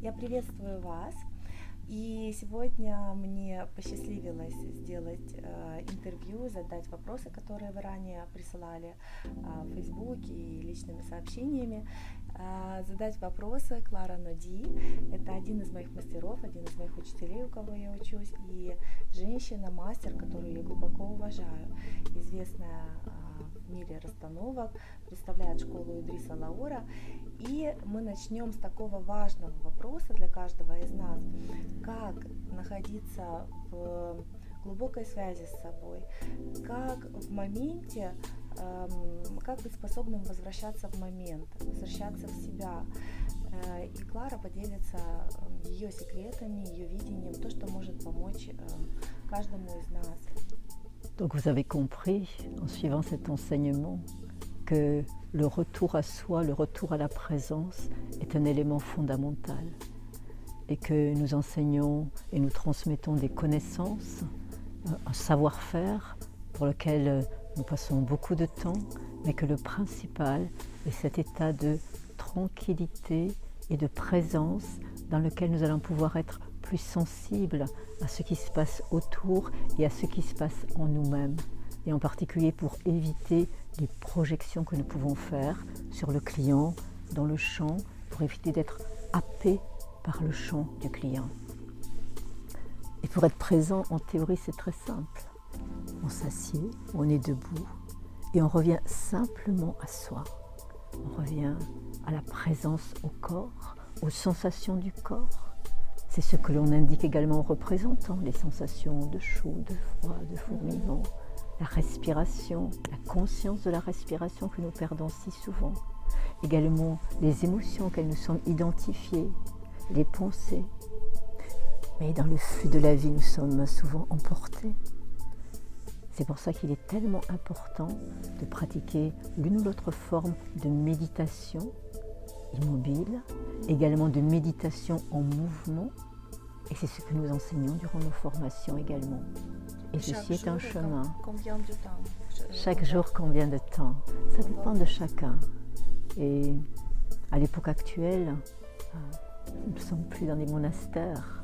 Я приветствую вас, и сегодня мне посчастливилось сделать интервью, задать вопросы, которые вы ранее присылали в Фейсбуке и личными сообщениями. Задать вопросы Клара Ноди. Это один из моих мастеров, один из моих учителей, у кого я учусь, и женщина-мастер, которую я глубоко уважаю, известная в мире расстановок, представляет школу Идриса Лаура. И мы начнем с такого важного вопроса для каждого из нас: как находиться в глубокой связи с собой, как в моменте, как быть способным возвращаться в момент, возвращаться в себя. И Клара поделится ее секретами, ее видением, то, что может помочь каждому из нас. Donc vous avez compris, en suivant cet enseignement, que le retour à soi, le retour à la présence est un élément fondamental et que nous enseignons et nous transmettons des connaissances, un savoir-faire pour lequel nous passons beaucoup de temps, mais que le principal est cet état de tranquillité et de présence dans lequel nous allons pouvoir être plus sensibles à ce qui se passe autour et à ce qui se passe en nous-mêmes, et en particulier pour éviter les projections que nous pouvons faire sur le client, dans le champ, pour éviter d'être happé par le champ du client. Et pour être présent, en théorie, c'est très simple. On s'assied, on est debout et on revient simplement à soi. On revient à la présence au corps, aux sensations du corps. C'est ce que l'on indique également aux représentants, les sensations de chaud, de froid, de fourmillement, la respiration, la conscience de la respiration que nous perdons si souvent. Également les émotions auxquelles nous sommes identifiés, les pensées. Mais dans le flux de la vie, nous sommes souvent emportés. C'est pour ça qu'il est tellement important de pratiquer l'une ou l'autre forme de méditation immobile, également de méditation en mouvement, et c'est ce que nous enseignons durant nos formations également. Et ceci est un chemin. Combien de temps? Chaque jour, combien de temps? Ça dépend de chacun. Et à l'époque actuelle, nous ne sommes plus dans des monastères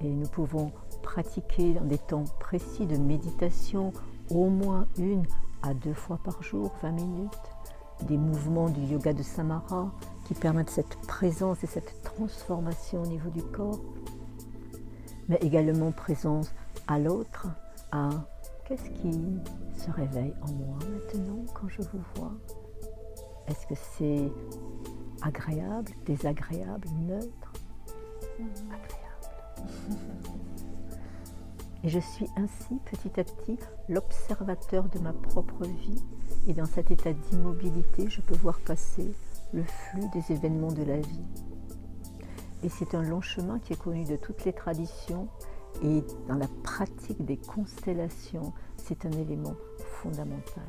et nous pouvons pratiquer dans des temps précis de méditation au moins 1 à 2 fois par jour, 20 minutes, des mouvements du yoga de Samara qui permettent cette présence et cette transformation au niveau du corps, mais également présence à l'autre, à qu'est-ce qui se réveille en moi maintenant quand je vous vois? Est-ce que c'est agréable, désagréable, neutre? Agréable. Et je suis ainsi petit à petit l'observateur de ma propre vie, et dans cet état d'immobilité, je peux voir passer le flux des événements de la vie. Et c'est un long chemin qui est connu de toutes les traditions, et dans la pratique des constellations, c'est un élément fondamental.